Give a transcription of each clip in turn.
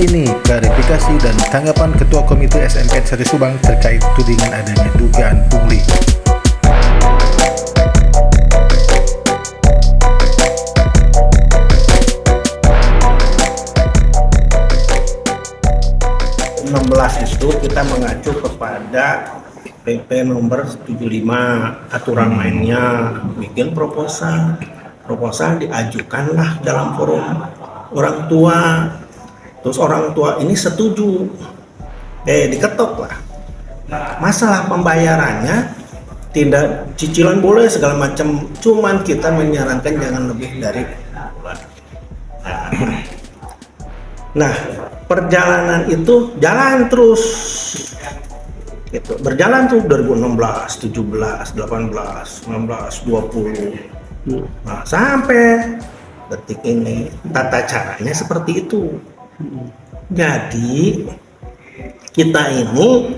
ini klarifikasi dan tanggapan Ketua Komite SMPN 1 Subang terkait tudingan adanya dugaan pungli. Itu kita mengacu kepada PP nomor 75 aturan mainnya, bikin proposal diajukanlah dalam forum orang tua, terus orang tua ini setuju, diketok lah. Masalah pembayarannya tidak, cicilan boleh segala macam, cuman kita menyarankan jangan lebih dari bulan. Nah, perjalanan itu jalan terus, gitu. Berjalan tuh 2016, 17, 18, 19, 20. Nah, sampai detik ini tata caranya seperti itu. Jadi kita ini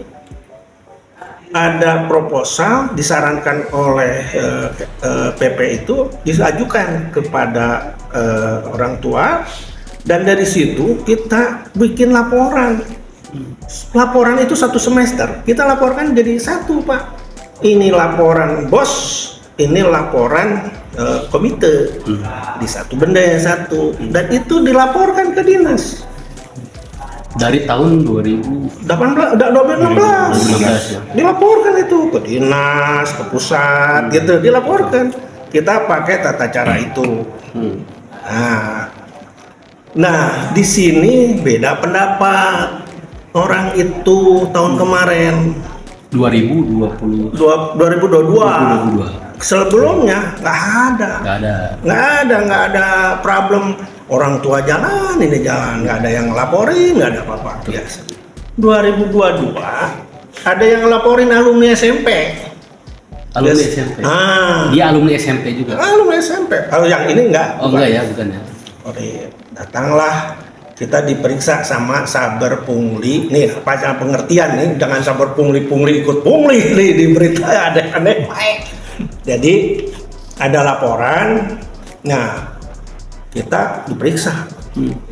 ada proposal disarankan oleh PP itu diajukan kepada orang tua. Dan dari situ kita bikin laporan. Laporan itu 1 semester. Kita laporkan jadi 1, Pak. Ini laporan bos, ini laporan komite. Di satu benda yang satu. Dan itu dilaporkan ke dinas. Dari tahun 2016 ya. Dilaporkan itu ke dinas, ke pusat, gitu. Dilaporkan. Kita pakai tata cara itu. Nah, di sini beda pendapat. Orang itu tahun kemarin 2022. Sebelumnya nggak ada problem. Orang tua jalan, ini jalan, nggak ada yang laporin, nggak ada apa-apa. Biasa. 2022 ada yang laporin alumni SMP. Alumni SMP. Dia alumni SMP juga. Alumni SMP. Kalau yang ini enggak. Oh, enggak ya, bukan ya. Oke, datanglah, kita diperiksa sama saber pungli. Nih, apa pengertian nih, jangan saber pungli ikut pungli nih di berita aneh-aneh. Jadi ada laporan. Nah, kita diperiksa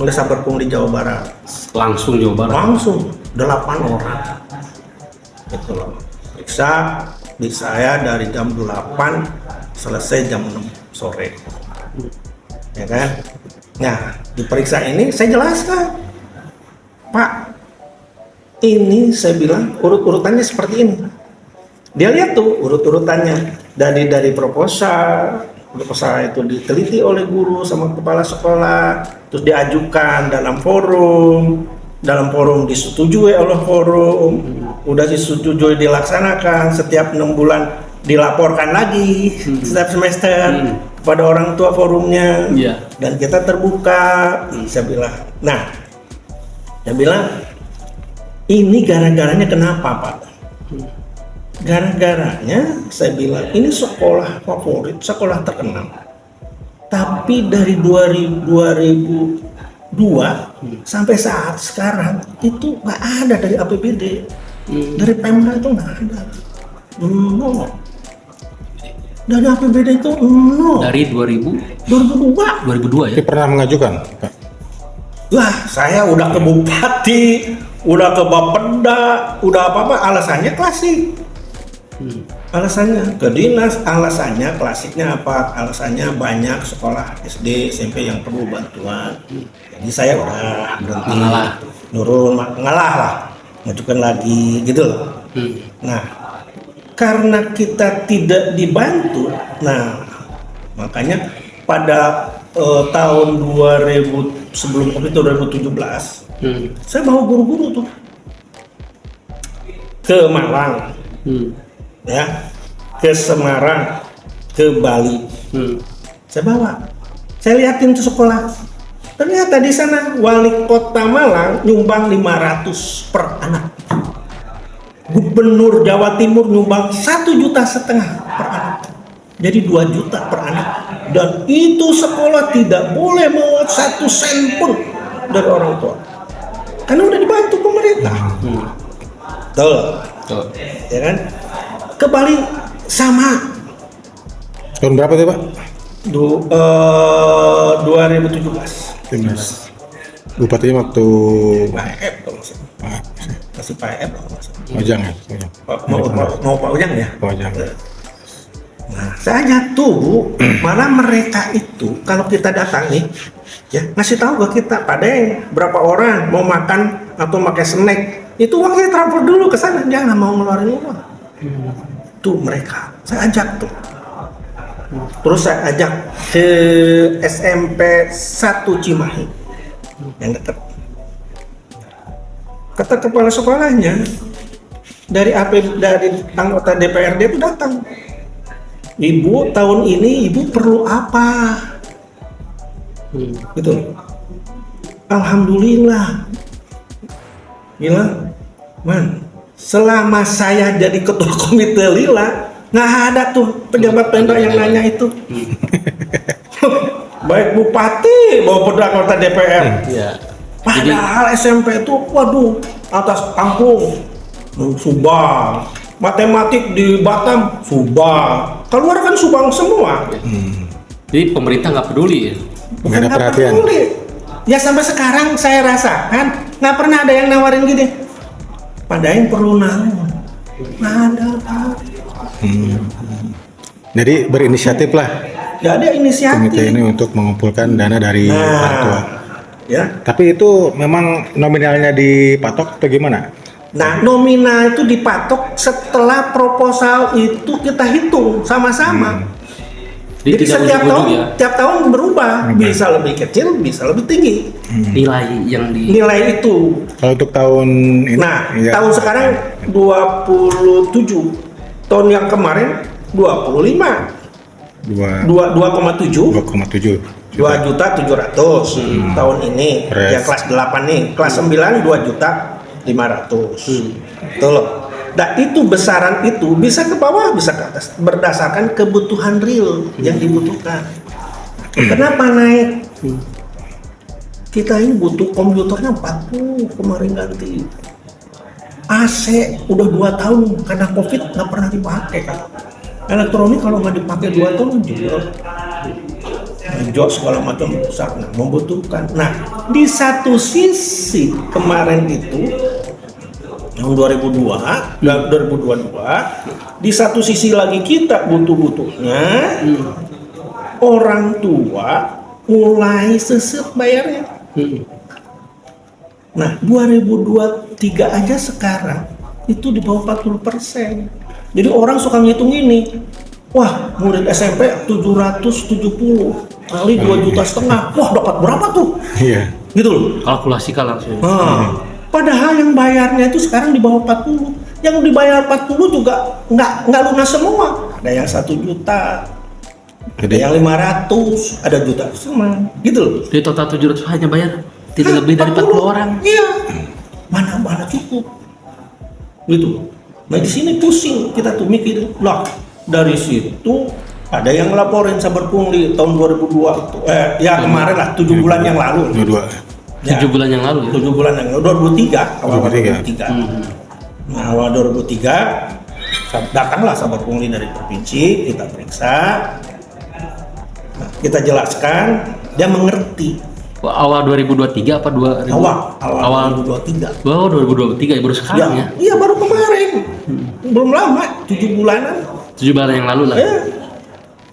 oleh saber pungli Jawa Barat. Langsung Jawa Barat. Langsung 8 orang. Itu loh. Periksa di saya dari jam 8 selesai jam 6 sore. Ya kan? Nah, diperiksa ini saya jelaskan, Pak, ini saya bilang urut-urutannya seperti ini. Dia lihat tuh urut-urutannya dari proposal itu diteliti oleh guru sama kepala sekolah, terus diajukan dalam forum disetujui oleh forum, udah disetujui dilaksanakan, setiap 6 bulan dilaporkan lagi setiap semester kepada orang tua forumnya, dan kita terbuka. Saya bilang ini gara-garanya kenapa, Pak? Gara-garanya saya bilang ini sekolah favorit, sekolah terkenal, tapi dari 2002 sampai saat sekarang itu nggak ada dari APBD, dari Pemda itu nggak ada. Dari APBD itu dari 2002 ya. Pernah mengajukan, Pak? Wah, saya udah ke Bupati, udah ke Bapeda, udah apa-apa, alasannya klasik. Alasannya ke dinas, alasannya klasiknya apa? Alasannya banyak sekolah SD, SMP yang perlu bantuan. Jadi saya udah berhenti, ngalah lah, ngajukan lagi gitu loh. Nah, karena kita tidak dibantu, nah makanya pada tahun 2000 sebelum COVID 2017, saya bawa guru-guru tuh ke Malang, ya, ke Semarang, ke Bali. Saya bawa, saya liatin tuh sekolah. Ternyata di sana wali kota Malang nyumbang 500 per anak. Gubernur Jawa Timur nyumbang 1,5 juta per anak, jadi 2 juta per anak, dan itu sekolah tidak boleh mengut 1 sen pun dari orang tua, karena udah dibantu pemerintah. Tuh, ya kan? Ke Bali sama. Tahun berapa tuh, Pak? 2017. Bupatinya waktu Pak EF kalau nggak salah. Masih Pak EF kalau nggak salah. Ojang ya? Mau Pak Ujang ya? Pak Ojang. Nah, saya tuh Bu, malah mereka itu kalau kita datang nih, ya ngasih tahu ke kita, Pak Deng, berapa orang mau makan atau pakai snack, itu uangnya transfer dulu ke sana, dia nggak mau ngeluarin uang. Tuh mereka, saya ajak tuh. Terus saya ajak ke SMP 1 Cimahi yang dekat. Kata kepala sekolahnya, dari anggota DPRD itu datang. Ibu, tahun ini ibu perlu apa? Gitu. Alhamdulillah. Bilang, Man, selama saya jadi ketua komite lila, nggak ada tuh pejabat Pemda yang nanya itu. Baik bupati maupun anggota DPR. Iya. Padahal SMP itu, waduh, atas kampung, Subang. Matematik di Batam, Subang. Keluar kan Subang semua. Jadi pemerintah nggak peduli ya? Nggak ada perhatian. peduli. Ya sampai sekarang saya rasakan nggak pernah ada yang nawarin gini. Padahal yang perlu namun. Nggak ada. Jadi berinisiatif lah Nggak ada komite inisiatif. ini untuk mengumpulkan dana dari orang tua. Ya. Tapi itu memang nominalnya dipatok atau gimana? Nah, nominal itu dipatok setelah proposal itu kita hitung sama-sama. Jadi tidak setiap ujug-ujug tahun, ya? tiap tahun berubah, bisa lebih kecil, bisa lebih tinggi Nilai yang di nilai itu. Kalau untuk tahun ini, Nah, ya, tahun sekarang 27, tahun yang kemarin 25, 2,7, 2,7 2.700.000 tahun ini. Keren. Ya kelas 8 nih, kelas 9 2.500.000. Itu loh. Nah itu besaran itu bisa ke bawah, bisa ke atas, berdasarkan kebutuhan real yang dibutuhkan. Kenapa naik? Kita ini butuh komputernya 40 kemarin ganti. AC udah 2 tahun karena COVID nggak pernah dipakai kan. Elektronik kalau nggak dipakai 2 tahun jok segala macam besar, nah, membutuhkan. Nah di satu sisi kemarin itu yang 2022, di satu sisi lagi kita butuh-butuhnya orang tua mulai seset bayarnya. Nah 2023 aja sekarang itu di bawah 40%. Jadi orang suka ngitung ini, wah murid SMP 770 kali 2,5 juta, wah dapat berapa tuh? Iya. Gitu loh. kalkulasi langsung. Padahal yang bayarnya itu sekarang di bawah 40. Yang dibayar 40 juga nggak lunas semua. Ada yang 1 juta, ada yang 500, ada juta semua. Gitu loh. Di total 700 hanya bayar tidak lebih dari 40 orang. Iya. Mana cukup. Gitu. Nah di sini pusing kita tuh mikir, lah dari situ ada yang laporin sabar pungli tahun 2002 itu, kemarin lah 7 bulan yang lalu. 22. 7 bulan yang lalu ya? 7 bulan yang lalu, 2023, awal 2023. Nah, awal 2023 datanglah sahabat pungli dari provinsi, kita periksa, nah, kita jelaskan, dia mengerti. Awal 2023 apa 2000? Awal 2023. Oh 2023 ya baru sekarang ya? Iya baru kemarin, belum lama, 7 bulanan. 7 bulan yang lalu lah. Ya.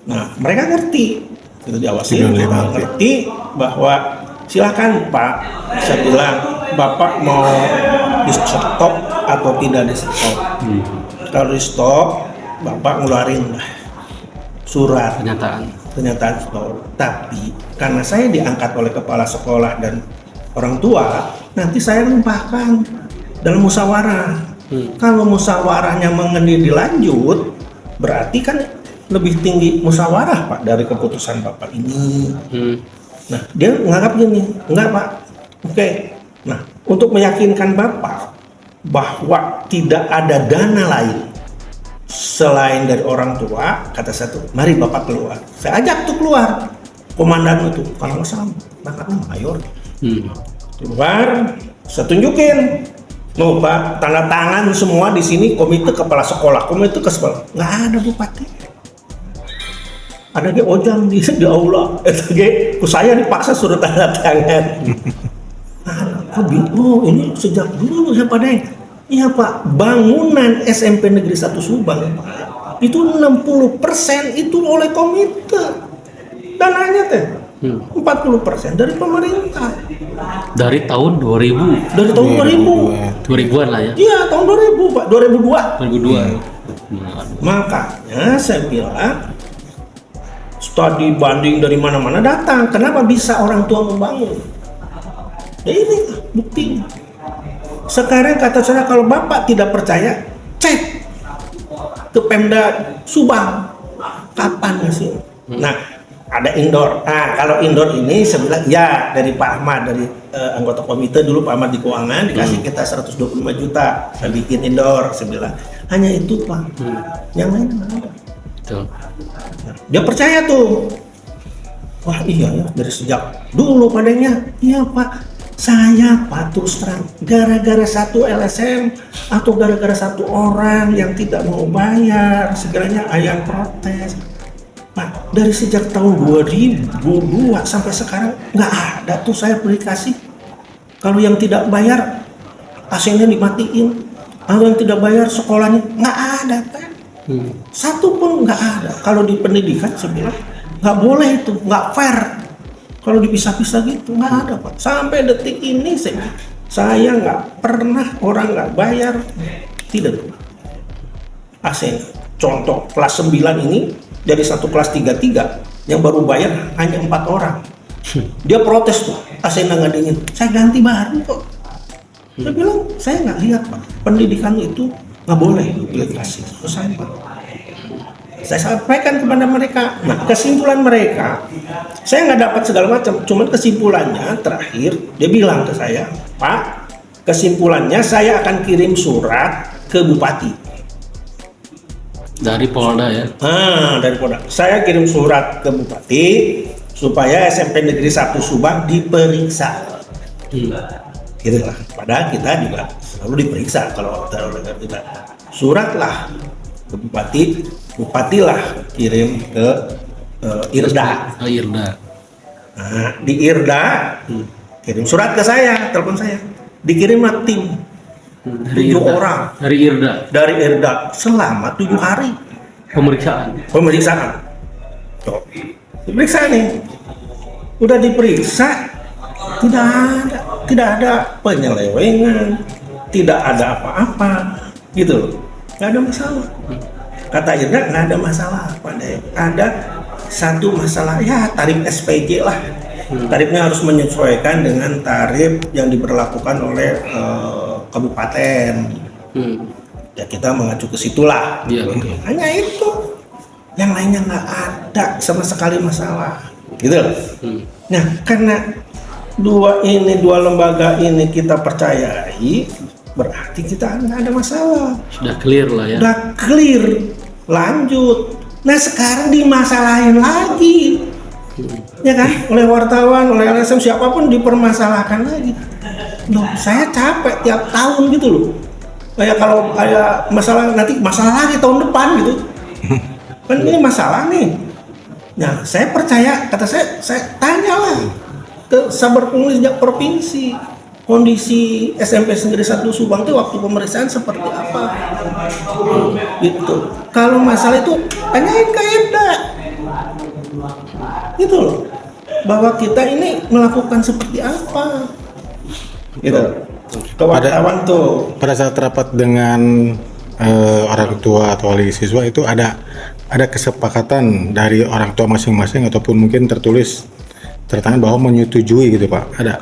Nah, mereka ngerti, itu diawasi, mereka ngerti bahwa silakan Pak, saya bilang Bapak mau di stop atau tidak di stop. Kalau di stop, Bapak ngeluarin lah surat pernyataan stop. Tapi karena saya diangkat oleh kepala sekolah dan orang tua, nanti saya limpahkan dalam musyawarah. Kalau musyawarahnya mengenai dilanjut, berarti kan lebih tinggi musyawarah Pak dari keputusan Bapak ini. Nah, dia menganggap gini, enggak Pak, oke. Nah, untuk meyakinkan Bapak bahwa tidak ada dana lain selain dari orang tua, kata satu, mari Bapak keluar. Saya ajak tuh keluar, komandan itu, kalau nggak salah, pangkatnya mayor. Keluar, saya tunjukin, loh Pak, tanda tangan semua di sini komite kepala sekolah, komite ke sekolah, nggak ada bupati. Ada di Ojang di aula, saya dipaksa suruh tanda tangan. Oh ini sejak dulu ya Pak Deng. Iya Pak, bangunan SMP Negeri 1 Subang itu 60% itu oleh komite. Dananya teh 40% dari pemerintah. Dari tahun 2000. Dari tahun 2000. 2000-an lah ya. Iya, tahun 2000, Pak. 2002. 2002. Makanya saya bilang studi banding dari mana-mana datang. Kenapa bisa orang tua membangun? Ya ini buktinya. Sekarang kata saya, kalau Bapak tidak percaya, cek ke Pemda Subang. Kapan sih? Nah, ada indoor. Nah, kalau indoor ini saya bilang ya dari Pak Ahmad, dari anggota komite dulu Pak Ahmad di keuangan dikasih kita 125 juta saya bikin indoor. Saya bilang hanya itu Pak. Yang lain nggak ada. Betul. Dia percaya tuh. Wah iya ya, dari sejak dulu padanya. Iya Pak, saya Pak terus terang gara-gara satu LSM atau gara-gara satu orang yang tidak mau bayar, segalanya ayam protes. Pak, dari sejak tahun 2002 sampai sekarang nggak ada tuh saya beli kasih. Kalau yang tidak bayar AC-nya dimatiin, kalau yang tidak bayar sekolahnya nggak ada kan? Satu pun nggak ada. Kalau di pendidikan saya bilang nggak boleh itu, nggak fair. Kalau dipisah-pisah gitu nggak ada Pak. Sampai detik ini saya nggak pernah orang nggak bayar tidak tuh AC. Contoh kelas 9 ini dari satu kelas 33 yang baru bayar hanya 4 orang. Dia protes tuh, AC nggak dingin. Saya ganti baru kok. Saya bilang saya nggak lihat Pak. Pendidikan itu nggak boleh pilih kasih. Selesai Pak. Saya sampaikan kepada mereka. Nah kesimpulan mereka, saya nggak dapat segala macam. Cuman kesimpulannya terakhir dia bilang ke saya, Pak, kesimpulannya saya akan kirim surat ke Bupati. Dari Polda ya. Dari Polda. Saya kirim surat ke Bupati supaya SMP Negeri 1 Subang diperiksa. Gitu lah. Padahal kita juga selalu diperiksa kalau kita suratlah ke Bupati. Bupati lah kirim ke Irda. Oh, Irda. Nah, di Irda kirim surat ke saya, telepon saya. Dikirimlah tim 7 orang Dari Irda. dari Irda selama 7 hari pemeriksaan. Tuh, diperiksa nih. Udah diperiksa, tidak ada penyelewengan, tidak ada apa-apa, gitu. Nggak ada masalah. Kata Irda nggak ada masalah, Pak Dek. Ada satu masalah ya tarif SPJ lah. Tarifnya harus menyesuaikan dengan tarif yang diberlakukan oleh kabupaten. Ya kita mengacu ke situlah. Iya. Hanya itu. Yang lainnya nggak ada sama sekali masalah. Gitu loh. Nah karena dua lembaga ini kita percayai, berarti kita nggak ada masalah. Sudah clear lah ya. Udah clear, lanjut. Nah sekarang dimasalahin lagi, ya kan? Oleh wartawan, oleh LSM, siapapun dipermasalahkan lagi. Loh, saya capek tiap tahun gitu loh. Kayak kalau kayak masalah nanti masalah lagi tahun depan gitu. Kan ini masalah nih. Nah saya percaya, kata saya tanyalah ke Saber Pungli sejak provinsi. Kondisi SMP Negeri 1 Subang itu waktu pemeriksaan seperti apa? Gitu. Kalau masalah itu tanyain ke Irda. Gitu loh. Bahwa kita ini melakukan seperti apa? Gitu. Kewartawan tuh. Pada saat rapat dengan orang tua atau wali siswa itu ada kesepakatan dari orang tua masing-masing ataupun mungkin tertulis tertangan bahwa menyetujui gitu Pak? Ada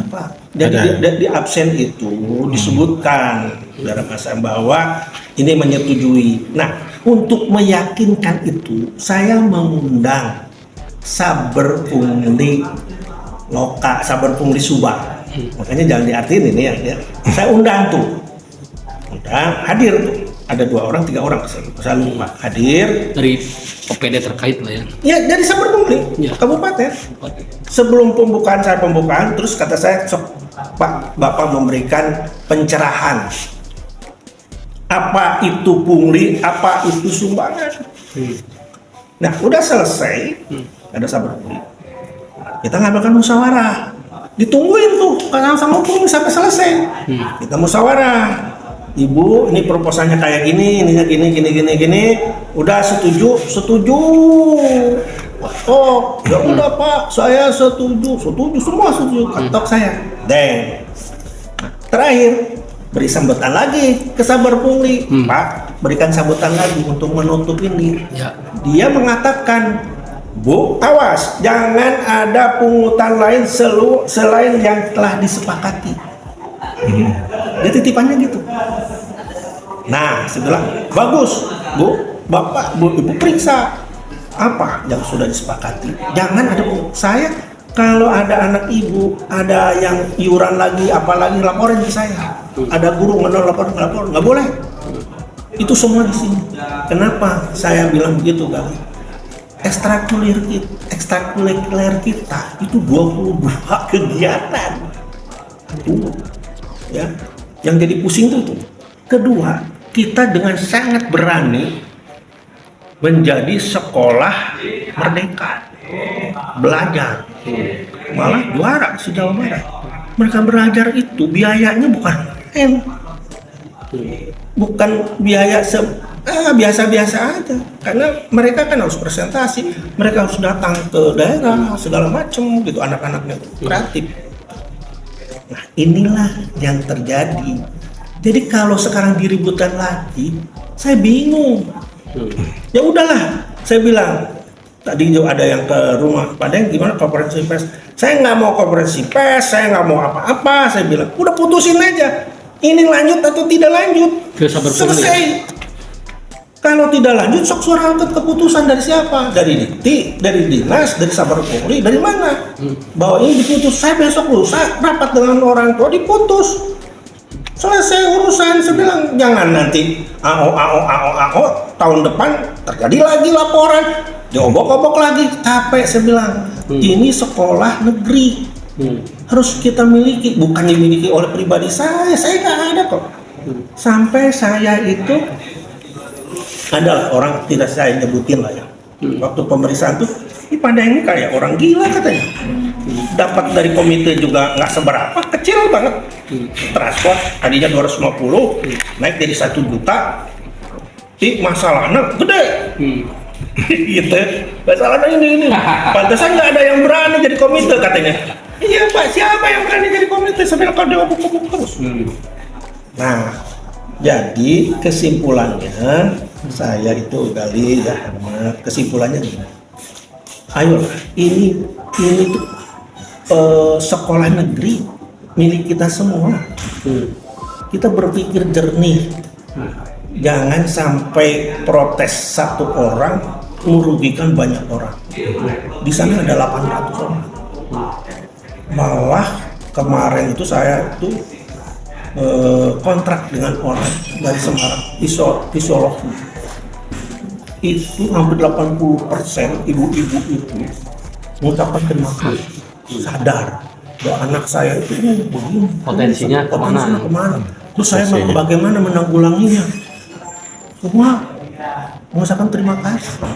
Pak. Jadi di absen itu disebutkan dalam masa bahwa ini menyetujui. Nah, untuk meyakinkan itu saya mengundang Saber Pungli Saber Pungli Subang. Makanya jangan diartiin ini ya. Saya undang tuh. Hadir tuh. Ada 2 orang, 3 orang, saya lupa. Hadir Dari OPD terkait lah ya. Ya dari Saber Pungli, Ya. kabupaten. Sebelum pembukaan, terus kata saya, Pak, Bapak memberikan pencerahan. Apa itu pungli, apa itu sumbangan. Nah, udah selesai, ada Saber Pungli. Kita ngadakan musyawarah. ditungguin tuh karena sama hukum sampai selesai. Kita musyawarah. Ibu, ini proposalnya kayak gini, ininya gini. Udah setuju. Oh, ya udah Pak, saya setuju semua setuju. Ketok saya. Deng. Nah, terakhir beri sambutan lagi ke sabar pungli. Pak, berikan sambutan lagi untuk menutup ini. Ya. Dia mengatakan, Bu, awas, jangan ada pungutan lain selain yang telah disepakati. Dia titipannya gitu. Nah, saya bilang, bagus, Bu, Bapak, Bu, Ibu periksa apa yang sudah disepakati. Jangan ada saya kalau ada anak ibu, ada yang iuran lagi, apalagi laporin ke saya. Ada guru lapor, nggak boleh. Itu semua di sini. Kenapa saya bilang begitu kali? Ekstrakurikuler kita itu 22 kegiatan. Ya, yang jadi pusing itu. Kedua, kita dengan sangat berani menjadi sekolah merdeka, belajar, malah juara se-Jawa Barat. Mereka belajar itu biayanya bukan biaya biasa-biasa aja, karena mereka kan harus presentasi, mereka harus datang ke daerah segala macam gitu, anak-anaknya kreatif. Nah, inilah yang terjadi. Jadi kalau sekarang diributkan lagi, saya bingung. Ya udahlah, saya bilang tadi juga ada yang ke rumah, padahal gimana konferensi pers? Saya nggak mau konferensi pers, saya nggak mau apa-apa. Saya bilang udah putusin aja, ini lanjut atau tidak lanjut, selesai. Kalau tidak lanjut, sok surat keputusan dari siapa? Dari Dikti, dari dinas, dari Sabar Polri, dari mana? Bahwa ini diputus. Saya besok lusa rapat dengan orang tua, diputus. Selesai urusan. Saya bilang jangan nanti AO tahun depan terjadi lagi laporan, diobok-obok lagi, capek. Saya bilang ini sekolah negeri, harus kita miliki, bukan dimiliki oleh pribadi saya nggak ada kok. Sampai saya itu adalah orang, tidak saya nyebutin lah ya, waktu pemeriksaan tuh pada ini kayak orang gila katanya. Dapat dari komite juga nggak seberapa, kecil banget. Transport tadinya 250, naik jadi 1 juta. Masalahnya gede. Gitu. Masalahnya ini. Pantesan nggak ada yang berani jadi komite katanya. Iya Pak, siapa yang berani jadi komite sambil kalau dia obok-obok terus. Nah, jadi kesimpulannya saya itu kali ya, kesimpulannya gini. Ayo, ini tuh sekolah negeri milik kita semua. Kita berpikir jernih. Jangan sampai protes satu orang merugikan banyak orang. Di sana ada 800 orang. Malah kemarin itu saya tuh kontrak dengan orang dari Semarang, fisiologi. Itu hampir 80% ibu-ibu itu mengucapkan terima kasih, sadar bahwa anak saya itu begini, potensinya kemana? Terus saya bagaimana menanggulanginya? Semua mengucapkan terima kasih.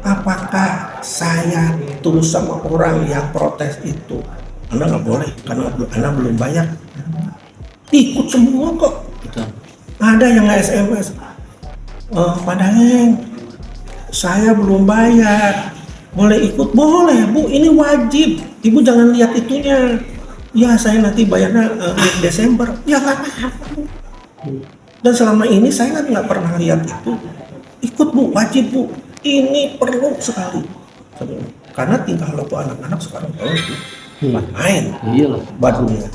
Apakah saya tulus sama orang yang protes itu? Anda nggak boleh karena Anda belum bayar. Ikut semua kok. Betul. Ada yang nggak SMS. Pak Daeng, saya belum bayar. Boleh ikut? Boleh, Bu. Ini wajib. Ibu jangan lihat itunya. Ya, saya nanti bayarnya Desember. Ya nggak apa-apa. Dan selama ini saya kan nggak pernah lihat itu. Ikut Bu, wajib Bu. Ini perlu sekali. Karena tingkah laku anak-anak sekarang main. Iyalah. Badunya.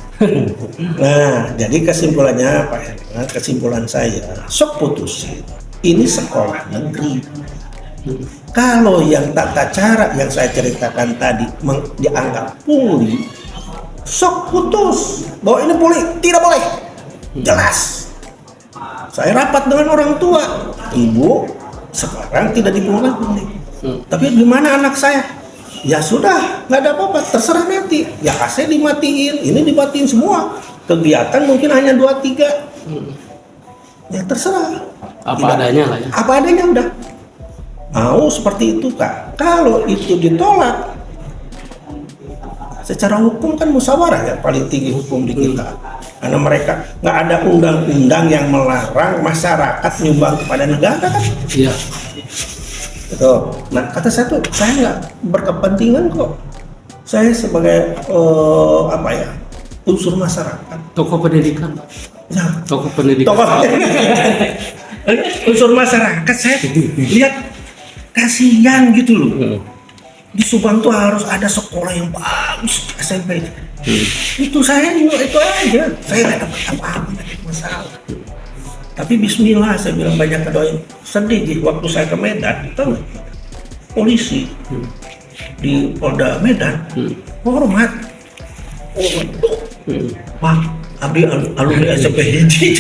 Nah, jadi kesimpulannya Pak Herman, kesimpulan saya, sok putusin. Ini sekolah negeri. Kalau yang tata cara yang saya ceritakan tadi dianggap pungli, sok putus bahwa ini pungli, tidak boleh. Jelas. Saya rapat dengan orang tua, Ibu sekarang tidak dipungut pungli. Tapi gimana anak saya? Ya sudah, nggak ada apa-apa, terserah nanti. Ya AC dimatiin, ini dimatiin semua. Kegiatan mungkin hanya 2-3. Ya terserah. Apa adanya lah ya. Apa adanya udah. Mau seperti itu Kak. Kalau itu ditolak, secara hukum kan musyawarah ya paling tinggi hukum di kita. Karena mereka nggak ada undang-undang yang melarang masyarakat nyumbang kepada negara kan. Iya. Gitu. Nah kata saya tuh saya nggak berkepentingan kok. Saya sebagai unsur masyarakat. Tokoh pendidikan. Ya, Tokoh pendidikan. unsur masyarakat saya lihat kasihan gitu loh. Di Subang tuh harus ada sekolah yang bagus SMP. Itu saya itu aja. Saya nggak dapat apa-apa, nggak ada masalah. Tapi Bismillah saya bilang banyak doain. Sedih gitu, waktu saya ke Medan, tahu nggak? Polisi di Polda Medan hormat. Pak, abdi alumni SMP hiji.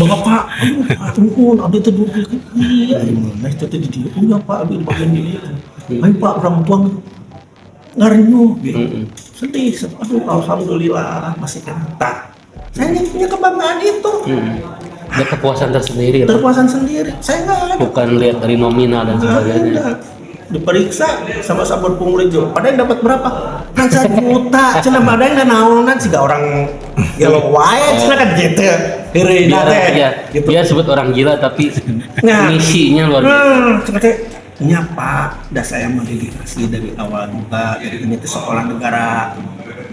Bapak, aduh, abdi itu dulu. Iya, nah itu tadi dia. Oh ya Pak, abdi bagian ini. Ayo Pak, orang tua ngarenyu. Sedih. Aduh, alhamdulillah masih kena. Saya punya kebanggaan itu. Ada kepuasan tersendiri. Terpuasan sendiri. Saya nggak ada. Bukan lihat dari nominal dan sebagainya. Ada. Diperiksa sama sabun pungli juga. Padahal dapat berapa? Kan 1 juta. Cina padahal nggak naonan sih gak orang yellow white. Cina kan gitu. Hirina teh. Gitu. Dia sebut orang gila tapi Nah. misinya luar biasa. Cina teh. Nya Pak, dah saya mendedikasi dari awal juga. Jadi ini tuh sekolah negara,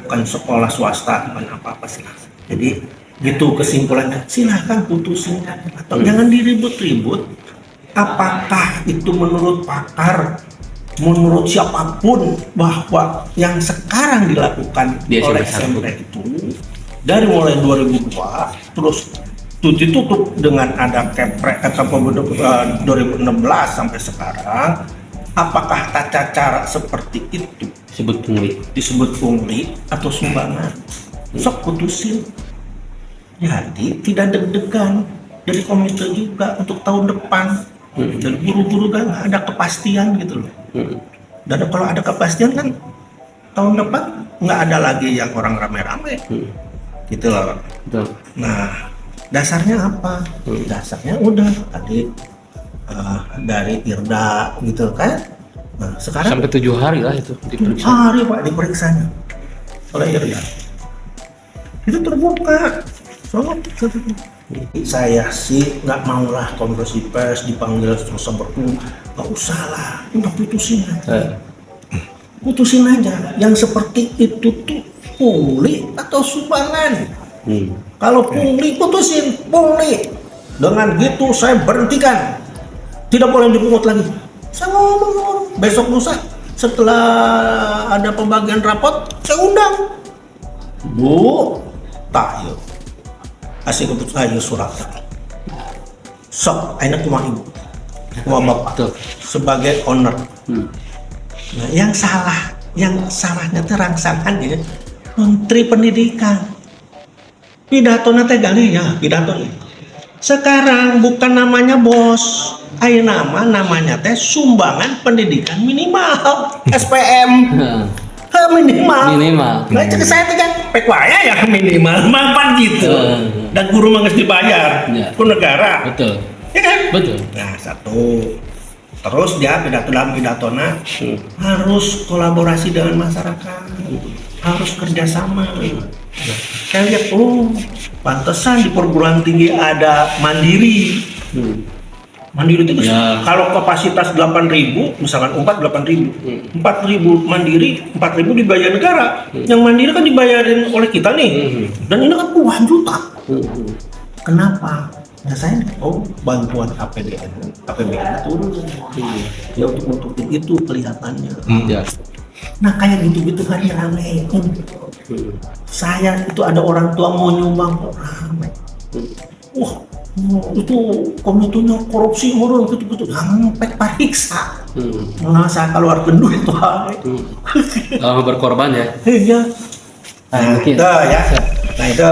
bukan sekolah swasta, bukan apa-apa sih. Jadi gitu kesimpulannya. Silahkan putusin atau jangan diribut-ribut. Apakah itu menurut pakar, menurut siapapun bahwa yang sekarang dilakukan Di oleh SMP SMP itu dari mulai 2002 terus ditutup dengan ada kepres 2016 sampai sekarang, apakah tata cara seperti itu Sebut pungli. disebut pungli atau sumbangan? Sok putusin. Jadi tidak deg-degan dari komite juga untuk tahun depan. Dan guru-guru kan nggak ada kepastian gitu loh. Dan kalau ada kepastian kan tahun depan nggak ada lagi yang orang rame-rame. Gitu loh. Betul. Nah dasarnya apa? Dasarnya udah tadi dari Irda gitu kan. Nah sekarang Sampai 7 hari lah itu diperiksa. hari Pak diperiksanya oleh Irda. Itu terbuka. Saya sih nggak maulah konversi pers dipanggil terus seperti nggak usah lah, udah putusin aja. Putusin aja. Yang seperti itu tuh pungli atau sumbangan. Kalau pungli putusin pungli. Dengan gitu saya berhentikan. Tidak boleh dipungut lagi. Saya ngomong besok lusa setelah ada pembagian rapot saya undang. Bu, tak yuk. Kasih keputusan aja surat. Sok, aina kumah ibu, kumah bapak Betul. sebagai owner. Nah, yang salahnya terangsangan ya Menteri Pendidikan. Pidato teh gali ya pidato. Sekarang bukan namanya bos, namanya teh sumbangan pendidikan minimal SPM. Minimal. Nah, cek saya tuh kan pekwaya ya minimal mapan gitu. Dan guru mah geus dibayar ku negara. Betul. Ya kan? Betul. Nah, satu. Terus dia dalam pidatona harus kolaborasi dengan masyarakat. Harus kerjasama. Saya lihat, pantesan di perguruan tinggi ada mandiri. Mandiri itu Ya. kalau kapasitas 8.000, misalkan 8.000 mandiri, 4.000 dibayar negara. Yang mandiri kan dibayarin oleh kita nih. Dan ini kan puluhan juta. Kenapa? Ya saya bantuan APBN turun. Ya untuk nutupin itu kelihatannya. Ya. Nah kayak gitu-gitu kan rame. Saya itu ada orang tua mau nyumbang kok rame. Wah, itu komitunya korupsi murun gitu-gitu sampai periksa. Masa keluar duit itu Berkorban ya. iya. Nah, mungkin. Nah itu